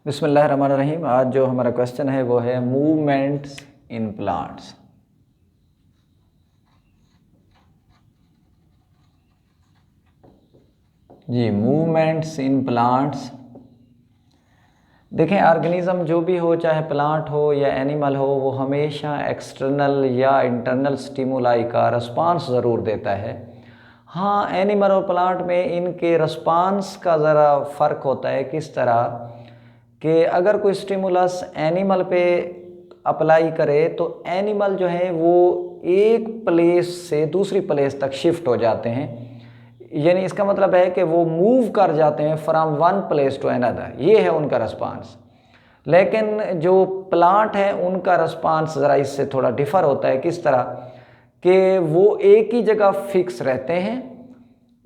बिस्मिल्लाहिर्रहमानिर्रहीम। आज जो हमारा क्वेश्चन है वो है मूवमेंट्स इन प्लांट्स। जी, मूवमेंट्स इन प्लांट्स। देखें, ऑर्गेनिज्म जो भी हो, चाहे प्लांट हो या एनिमल हो, वो हमेशा एक्सटर्नल या इंटरनल स्टिमुलाई का रिस्पांस ज़रूर देता है। हाँ, एनिमल और प्लांट में इनके रिस्पांस का ज़रा फ़र्क होता है। किस तरह कि अगर कोई स्टिमुलस एनिमल पे अप्लाई करे तो एनिमल जो है वो एक प्लेस से दूसरी प्लेस तक शिफ्ट हो जाते हैं, यानी इसका मतलब है कि वो मूव कर जाते हैं from one place to another. ये है उनका रिस्पांस। लेकिन जो प्लांट है उनका रिस्पांस ज़रा इससे थोड़ा डिफ़र होता है। किस तरह कि वो एक ही जगह फिक्स रहते हैं,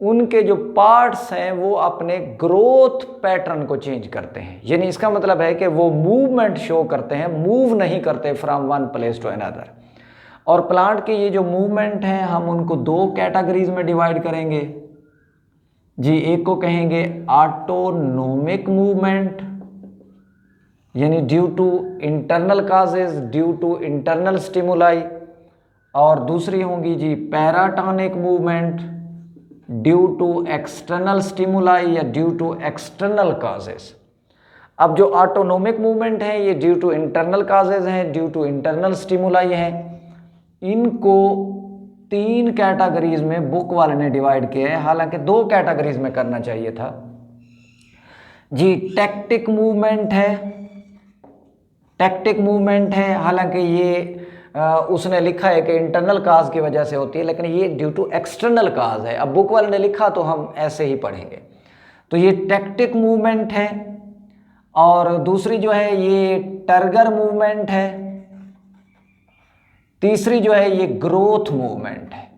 उनके जो पार्ट्स हैं वो अपने ग्रोथ पैटर्न को चेंज करते हैं, यानी इसका मतलब है कि वो मूवमेंट शो करते हैं, मूव नहीं करते from one place to another. और प्लांट के ये जो मूवमेंट हैं हम उनको दो कैटेगरीज में डिवाइड करेंगे। जी, एक को कहेंगे ऑटोनोमिक मूवमेंट, यानी due to internal causes, due to internal stimuli, और दूसरी होंगी जी paratonic movement, due to external stimuli या ड्यू टू एक्सटर्नल काजेज। अब जो ऑटोनोमिक मूवमेंट है ये due to internal causes due, to to internal स्टिमुलाई हैं। इनको तीन कैटेगरीज में बुक वाले ने डिवाइड किया है, हालांकि दो कैटेगरीज में करना चाहिए था। जी, टैक्टिक मूवमेंट है, टैक्टिक मूवमेंट है, हालांकि ये उसने लिखा है कि इंटरनल काज की वजह से होती है, लेकिन ये ड्यू टू एक्सटर्नल काज है। अब बुक वाले ने लिखा तो हम ऐसे ही पढ़ेंगे। तो ये टैक्टिक मूवमेंट है, और दूसरी जो है ये टर्गर मूवमेंट है, तीसरी जो है ये ग्रोथ मूवमेंट है।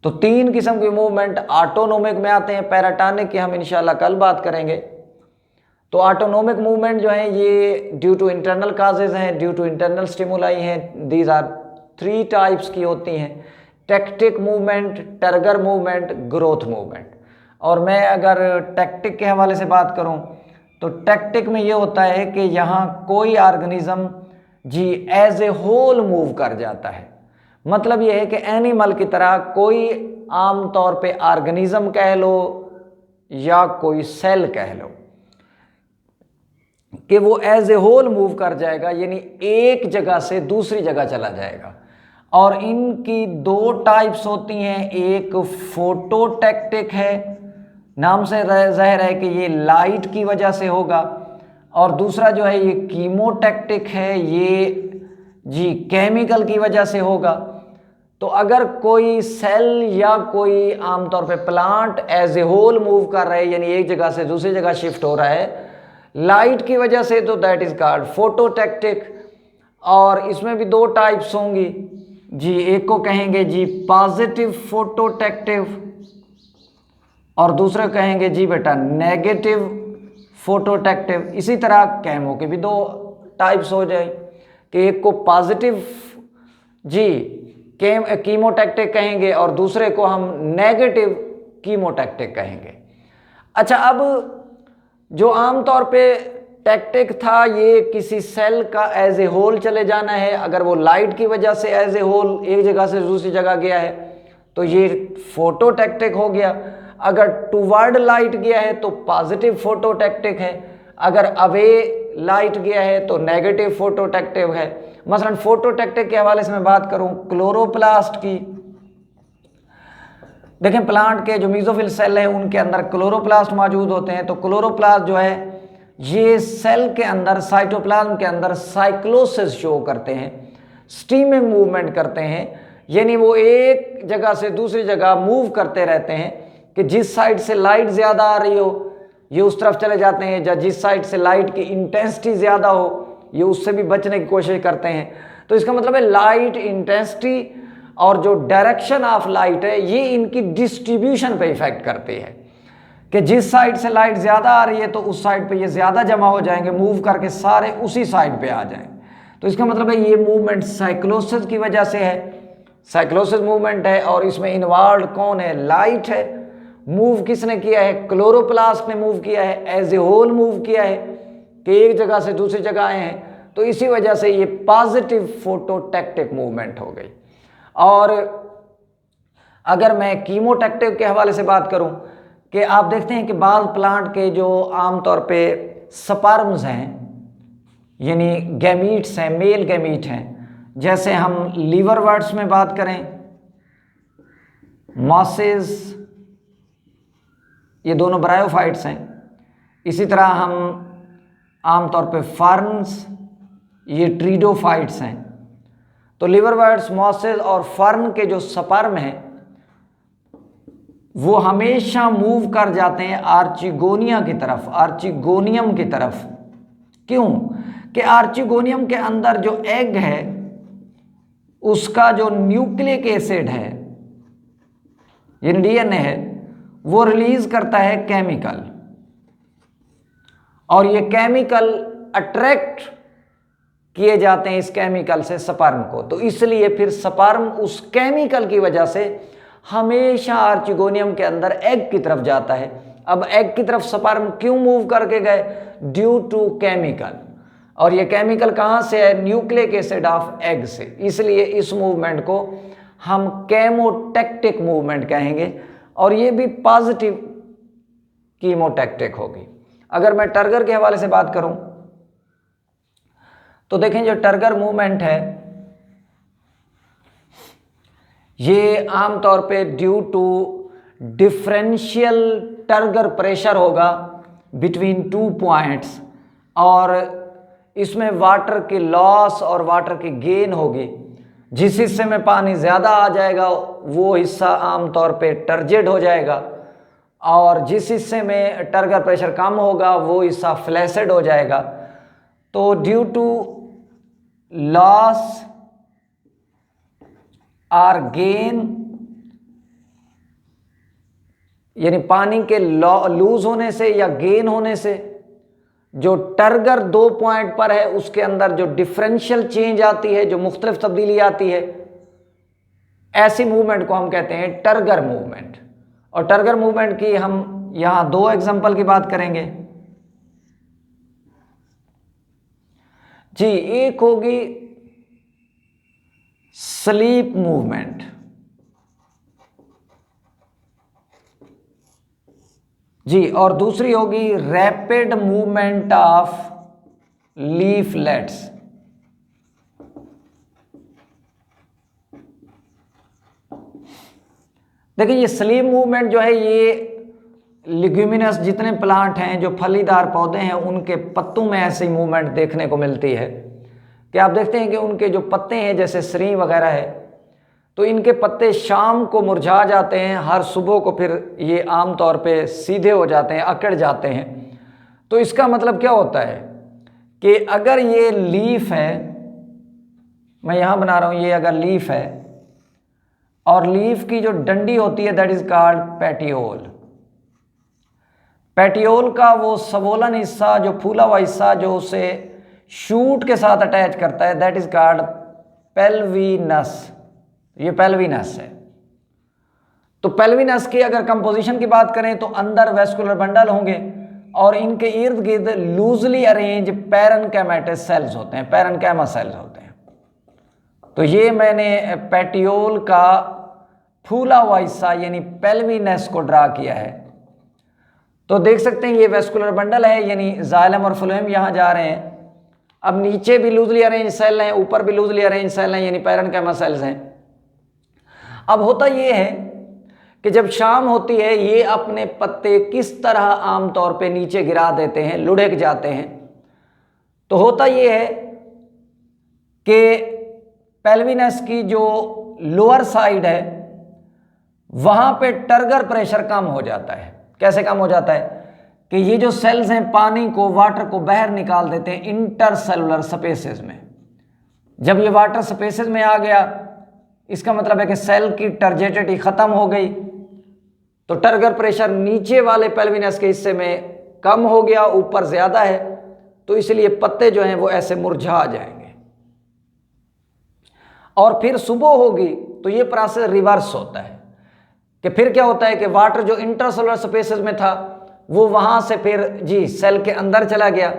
तो तीन किस्म के मूवमेंट ऑटोनोमिक में आते हैं। पैराटोनिक की हम इंशाल्लाह कल बात करेंगे। तो ऑटोनोमिक मूवमेंट जो है ये due to internal causes due, to to internal स्टिमुलाई हैं। दीज आर थ्री टाइप्स की होती हैं: tactic movement, turgor movement, growth movement. और मैं अगर टैक्टिक के हवाले से बात करूं तो टैक्टिक में ये होता है कि यहाँ कोई ऑर्गेनिज्म जी एज ए होल मूव कर जाता है। मतलब ये है कि एनिमल की तरह कोई आम तौर पे ऑर्गेनिज्म कह लो या कोई सेल कह लो कि वो एज ए होल मूव कर जाएगा, यानी एक जगह से दूसरी जगह चला जाएगा। और इनकी दो टाइप्स होती हैं, एक फोटोटैक्टिक है, नाम से जाहिर है कि ये लाइट की वजह से होगा, और दूसरा जो है ये कीमोटैक्टिक है, ये जी केमिकल की वजह से होगा। तो अगर कोई सेल या कोई आमतौर पे plant as a whole move कर रहा है, यानी एक जगह से दूसरी जगह शिफ्ट हो रहा है लाइट की वजह से, तो दैट इज कॉल्ड फोटोटैक्टिक। और इसमें भी दो टाइप्स होंगी जी, एक को कहेंगे जी पॉजिटिव फोटोटैक्टिव, और दूसरे कहेंगे जी बेटा नेगेटिव फोटोटैक्टिव। इसी तरह कैमो के भी दो टाइप्स हो जाए कि एक को पॉजिटिव जी कीमोटैक्टिक कहेंगे और दूसरे को हम नेगेटिव कीमोटैक्टिक कहेंगे। अच्छा, अब जो आमतौर पे टैक्टिक था ये किसी सेल का एज ए होल चले जाना है। अगर वो लाइट की वजह से एज ए होल एक जगह से दूसरी जगह गया है तो ये फोटोटैक्टिक हो गया। अगर टुवर्ड लाइट गया है तो पॉजिटिव फोटोटैक्टिक है, अगर अवे लाइट गया है तो नेगेटिव फोटोटैक्टिव है। मसलन फोटोटैक्टिक के हवाले से मैं बात करूं क्लोरोप्लास्ट की। देखें, प्लांट के जो मीजोफिल सेल है उनके अंदर क्लोरोप्लास्ट मौजूद होते हैं। तो क्लोरोप्लास्ट जो है ये सेल के अंदर साइटोप्लाज्म के अंदर साइक्लोसिस शो करते हैं, स्टीमिंग मूवमेंट करते हैं, यानी वो एक जगह से दूसरी जगह मूव करते रहते हैं कि जिस साइड से लाइट ज़्यादा आ रही हो ये उस तरफ चले जाते हैं, या जिस साइड से लाइट की इंटेंसिटी ज़्यादा हो ये उससे भी बचने की कोशिश करते हैं। तो इसका मतलब है लाइट इंटेंसिटी और जो डायरेक्शन ऑफ लाइट है ये इनकी डिस्ट्रीब्यूशन पे इफेक्ट करती है कि जिस साइड से लाइट ज़्यादा आ रही है तो उस साइड पे ये ज़्यादा जमा हो जाएंगे, मूव करके सारे उसी साइड पे आ जाएंगे। तो इसका मतलब है ये मूवमेंट साइक्लोसिस की वजह से है, साइक्लोसिस मूवमेंट है, और इसमें इन्वॉल्व कौन है? लाइट है। मूव किसने किया है? क्लोरोप्लास्ट ने मूव किया है, एज ए होल मूव किया है कि एक जगह से दूसरी जगह आए हैं। तो इसी वजह से ये पॉजिटिव फोटोटैक्टिक मूवमेंट हो गई। और अगर मैं कीमोटैक्टिक के हवाले से बात करूं कि आप देखते हैं कि बाल प्लांट के जो आमतौर पे स्पर्म्स हैं, यानी गैमीट्स हैं, मेल गैमीट हैं, जैसे हम लीवरवर्ट्स में बात करें, मॉसेस, ये दोनों ब्रायोफाइट्स हैं। इसी तरह हम आमतौर पे फर्न्स, ये ट्रीडोफाइट्स हैं। तो लीवरवर्ट्स, मॉसेस और फर्न के जो स्पर्म हैं वो हमेशा मूव कर जाते हैं आर्चिगोनिया की तरफ, आर्चिगोनियम की तरफ। क्यों? कि आर्चिगोनियम के अंदर जो एग है उसका जो न्यूक्लिक एसिड है, ये डीएनए है, वो रिलीज करता है केमिकल, और ये केमिकल अट्रैक्ट किए जाते हैं इस केमिकल से स्पर्म को। तो इसलिए फिर स्पर्म उस केमिकल की वजह से हमेशा आर्चिगोनियम के अंदर एग की तरफ जाता है। अब एग की तरफ स्पर्म क्यों मूव करके गए? ड्यू टू केमिकल, और ये केमिकल कहाँ से है? न्यूक्लिक एसिड ऑफ एग से। इसलिए इस मूवमेंट को हम केमोटैक्टिक मूवमेंट कहेंगे, और ये भी पॉजिटिव कीमोटैक्टिक होगी। अगर मैं टर्गर के हवाले से बात करूं तो देखें, जो टर्गर मूवमेंट है ये आमतौर पे due to differential turgor pressure होगा बिटवीन 2 पॉइंट्स, और इसमें वाटर की लॉस और वाटर की गेन होगी। जिस हिस्से में पानी ज़्यादा आ जाएगा वो हिस्सा आमतौर पे टर्जिड हो जाएगा, और जिस हिस्से में टर्गर प्रेशर कम होगा वो हिस्सा फ्लैसिड हो जाएगा। तो due to loss or gain, यानी पानी के लूज होने से या गेन होने से, जो टर्गर 2 पॉइंट पर है उसके अंदर जो डिफरेंशियल चेंज आती है, जो मुख्तलिफ तब्दीली आती है, ऐसी मूवमेंट को हम कहते हैं टर्गर मूवमेंट। और टर्गर मूवमेंट की हम यहां 2 एग्जांपल की बात करेंगे जी। एक होगी स्लीप मूवमेंट जी, और दूसरी होगी रैपिड मूवमेंट ऑफ लीफलेट्स। देखिए, ये स्लीप मूवमेंट जो है ये लिग्यूमिनस जितने प्लांट हैं, जो फलीदार पौधे हैं, उनके पत्तों में ऐसी मूवमेंट देखने को मिलती है कि आप देखते हैं कि उनके जो पत्ते हैं, जैसे सरी वगैरह है, तो इनके पत्ते शाम को मुरझा जाते हैं, हर सुबह को फिर ये आमतौर पे सीधे हो जाते हैं, अकड़ जाते हैं। तो इसका मतलब क्या होता है कि अगर ये लीफ है, मैं यहाँ बना रहा हूँ, ये अगर लीफ है और लीफ की जो डंडी होती है that is called petiole. Petiole का वो सबोलन हिस्सा, जो फूला हुआ हिस्सा जो उसे शूट के साथ अटैच करता है, दैट इज कॉल्ड पेल्विनस। ये पेल्विनस है। तो पेल्विनस की अगर कंपोजिशन की बात करें तो अंदर वेस्कुलर बंडल होंगे और इनके इर्द गिर्द लूजली अरेंज पैरेन्काइमेटस सेल्स होते हैं, पैरेन्काइमा सेल्स होते हैं। तो ये मैंने पेटियोल का फूला हुआ हिस्सा यानी पेल्विनस को ड्रा किया है। तो देख सकते हैं ये वेस्कुलर बंडल है, यानी जाइलम और फ्लोएम यहाँ जा रहे हैं। अब नीचे भी लूजली अरेंज सेल हैं, ऊपर भी लूजली अरेंज सेल हैं, यानी पैरेन्काइमा सेल्स हैं। अब होता ये है कि जब शाम होती है ये अपने पत्ते किस तरह आमतौर पे नीचे गिरा देते हैं, लुढ़क जाते हैं। तो होता ये है कि पेल्विनस की जो लोअर साइड है वहां पे टर्गर प्रेशर कम हो जाता है। कैसे कम हो जाता है कि ये जो सेल्स हैं पानी को, वाटर को बाहर निकाल देते हैं इंटरसेलुलर स्पेसेस में। जब ये वाटर स्पेसेस में आ गया इसका मतलब है कि सेल की टर्जिडिटी खत्म हो गई, तो टर्गर प्रेशर नीचे वाले पेल्विनस के हिस्से में कम हो गया, ऊपर ज्यादा है, तो इसलिए पत्ते जो हैं वो ऐसे मुरझा जाएंगे। और फिर सुबह होगी तो ये प्रोसेस रिवर्स होता है कि फिर क्या होता है कि वाटर जो इंटरसेलुलर स्पेसेस में था वो वहाँ से फिर जी सेल के अंदर चला गया।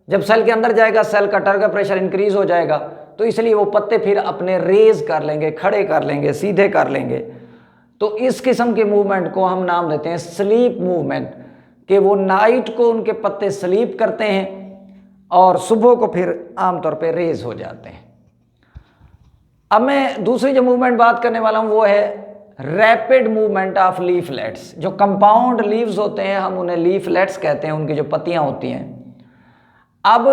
जब सेल के अंदर जाएगा सेल का टर्गर प्रेशर इंक्रीज हो जाएगा, तो इसलिए वो पत्ते फिर अपने रेज कर लेंगे, खड़े कर लेंगे, सीधे कर लेंगे। तो इस किस्म के मूवमेंट को हम नाम देते हैं स्लीप मूवमेंट, कि वो नाइट को उनके पत्ते स्लीप करते हैं और सुबह को फिर आमतौर पे रेज हो जाते हैं। अब मैं दूसरी जो मूवमेंट बात करने वाला हूँ वो है रैपिड मूवमेंट ऑफ लीफलेट्स। जो कंपाउंड लीव्स होते हैं हम उन्हें लीफलेट्स कहते हैं, उनकी जो पत्तियां होती हैं। अब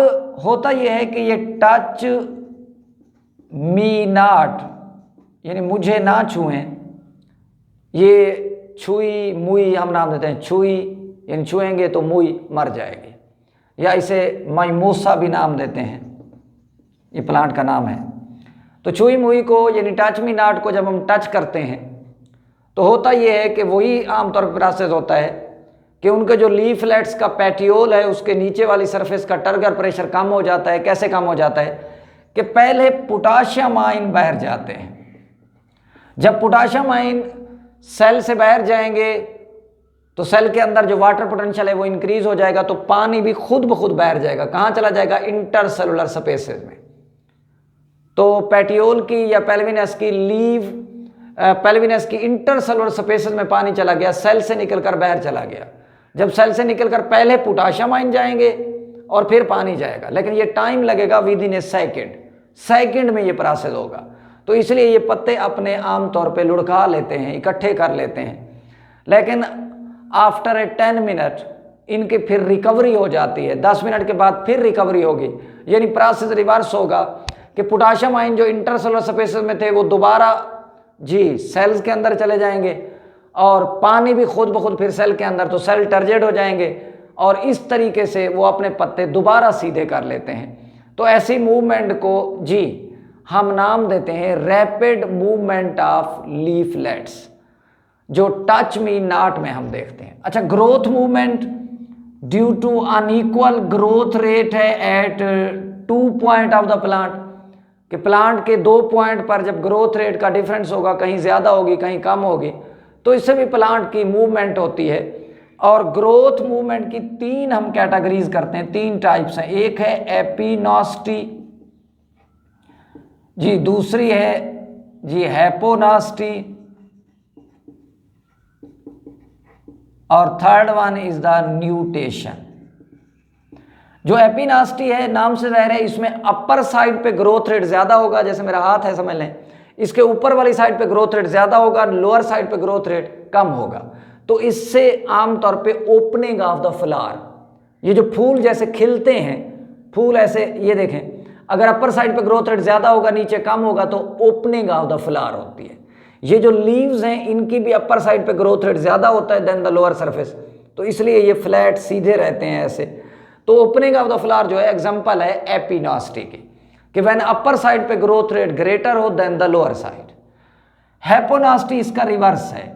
होता यह है कि ये टच मी नॉट, यानी मुझे ना छुएं, ये छुई मुई हम नाम देते हैं। छुई यानी छुएंगे तो मुई मर जाएगी, या इसे माइमोसा भी नाम देते हैं, ये प्लांट का नाम है। तो छुई मुई को यानी टच मी नॉट को जब हम टच करते हैं तो होता यह है कि वही आमतौर पर प्रोसेस होता है कि उनके जो लीफलेट्स का पैटियोल है उसके नीचे वाली सरफेस का टर्गर प्रेशर कम हो जाता है। कैसे कम हो जाता है कि पहले पोटाशियम आयन बाहर जाते हैं। जब पोटाशियम आयन सेल से बाहर जाएंगे तो सेल के अंदर जो वाटर पोटेंशियल है वो इंक्रीज हो जाएगा, तो पानी भी खुद ब खुद बाहर जाएगा। कहाँ चला जाएगा? इंटरसेलुलर स्पेसेस में। तो पैटियोल की या पेल्विनस की पेल्विनस की इंटरसेलुलर स्पेसेस में पानी चला गया, सेल से निकलकर बाहर चला गया। जब सेल से निकलकर पहले पोटाशियम आयन जाएंगे और फिर पानी जाएगा, लेकिन ये टाइम लगेगा विद इन ए सेकेंड में ये प्रोसेस होगा। तो इसलिए ये पत्ते अपने आमतौर पे लुढ़का लेते हैं, इकट्ठे कर लेते हैं, लेकिन आफ्टर ए 10 मिनट इनकी फिर रिकवरी हो जाती है। 10 मिनट के बाद फिर रिकवरी होगी, यानी प्रोसेस रिवर्स होगा कि पोटाशियम आयन जो इंटरसेलुलर स्पेसेस में थे वो दोबारा जी सेल्स के अंदर चले जाएंगे और पानी भी खुद ब खुद फिर सेल के अंदर, तो सेल टर्जेट हो जाएंगे और इस तरीके से वो अपने पत्ते दोबारा सीधे कर लेते हैं। तो ऐसी मूवमेंट को जी हम नाम देते हैं रैपिड मूवमेंट ऑफ लीफलेट्स, जो टच मी नॉट में हम देखते हैं। अच्छा, growth movement due to unequal growth rate है at 2 point of the plant, कि प्लांट के 2 पॉइंट पर जब ग्रोथ रेट का डिफरेंस होगा, कहीं ज़्यादा होगी कहीं कम होगी, तो इससे भी प्लांट की मूवमेंट होती है। और ग्रोथ मूवमेंट की 3 हम कैटेगरीज करते हैं, 3 टाइप्स हैं। एक है एपिनॉस्टी जी, दूसरी है जी हैपोनास्टी, और third one is the nutation. जो एपिनास्टी है नाम से ज़ाहिर है, इसमें अपर साइड पे ग्रोथ रेट ज़्यादा होगा, जैसे मेरा हाथ है समझ लें, इसके ऊपर वाली साइड पे ग्रोथ रेट ज़्यादा होगा, लोअर साइड पे ग्रोथ रेट कम होगा। तो इससे आमतौर पे ओपनिंग ऑफ द फ्लावर, ये जो फूल जैसे खिलते हैं, फूल ऐसे ये देखें, अगर अपर साइड पे ग्रोथ रेट ज़्यादा होगा नीचे कम होगा तो ओपनिंग ऑफ द फ्लावर होती है। ये जो लीव्स हैं इनकी भी अपर साइड पे ग्रोथ रेट ज़्यादा होता है देन द लोअर सरफेस, तो इसलिए ये फ्लैट सीधे रहते हैं ऐसे। तो ओपनिंग ऑफ द फ्लावर जो है एग्जांपल है एपिनॉस्टी की, कि व्हेन अपर साइड पे ग्रोथ रेट ग्रेटर हो देन द लोअर साइड। हैपोनास्टी इसका रिवर्स है,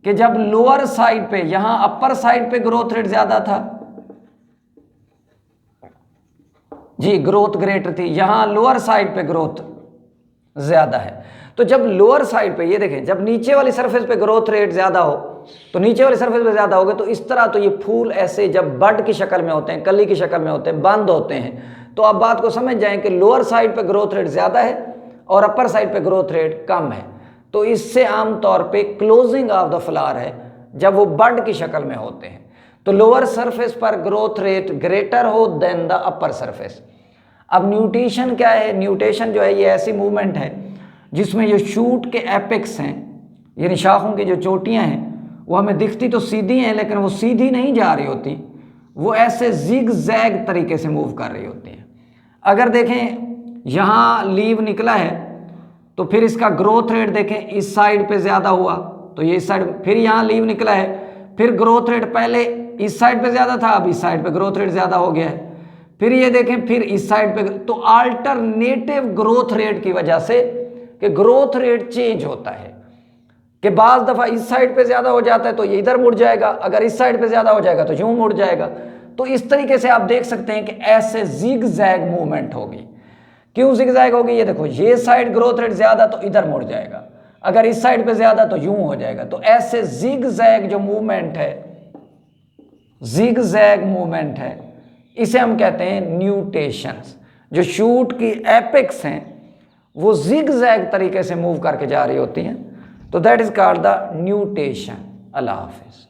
कि जब लोअर साइड पे, यहां अपर साइड पे ग्रोथ रेट ज्यादा था जी, ग्रोथ ग्रेटर थी, यहां लोअर साइड पे ग्रोथ ज्यादा है। तो जब लोअर साइड पे ये देखें, जब नीचे वाली सरफेस पे ग्रोथ रेट ज्यादा हो तो नीचे वाली सरफेस पे ज्यादा हो गए, तो इस तरह तो ये फूल ऐसे जब बड की शक्ल में होते हैं, कली की शक्ल में होते हैं, बंद होते हैं। तो आप बात को समझ जाएं कि लोअर साइड पे ग्रोथ रेट ज्यादा है और अपर साइड पे ग्रोथ रेट कम है। तो इससे आमतौर पे क्लोजिंग ऑफ द फ्लावर है जब वो बड की शक्ल में होते हैं। तो लोअर सरफेस पर ग्रोथ रेट ग्रेटर हो देन द अपर सरफेस। अब न्यूटेशन क्या है? न्यूटेशन जो है ये ऐसी मूवमेंट है जिसमें जो शूट के एपेक्स हैं, यानी शाखों की जो चोटियां हैं, वो हमें दिखती तो सीधी हैं लेकिन वो सीधी नहीं जा रही होती, वो ऐसे जिग जैग तरीके से मूव कर रही होती हैं। अगर देखें यहाँ लीव निकला है तो फिर इसका ग्रोथ रेट देखें इस साइड पे ज़्यादा हुआ तो ये इस साइड, फिर यहाँ लीव निकला है, फिर ग्रोथ रेट पहले इस साइड पे ज़्यादा था, अब इस साइड पे ग्रोथ रेट ज़्यादा हो गया है। फिर ये देखें फिर इस साइड पे, तो अल्टरनेटिव ग्रोथ रेट की वजह से कि ग्रोथ रेट चेंज होता है कि बाज़ दफ़ा इस साइड पे ज़्यादा हो जाता है तो ये इधर मुड़ जाएगा, अगर इस साइड पे ज़्यादा हो जाएगा तो यूँ मुड़ जाएगा। तो इस तरीके से आप देख सकते हैं कि ऐसे जिग जैग मूवमेंट होगी। क्यों जिग जैग होगी? ये देखो, ये साइड ग्रोथ रेट ज़्यादा तो इधर मुड़ जाएगा, अगर इस साइड पे ज़्यादा तो यूं हो जाएगा। तो ऐसे जिग जैग जो मूवमेंट है, जिग जैग मूवमेंट है, इसे हम कहते हैं न्यूटेशंस। जो शूट की एपेक्स हैं वो जिग जैग तरीके से मूव करके जा रही होती हैं, तो that is called the nutation. अल्लाह हाफिज़।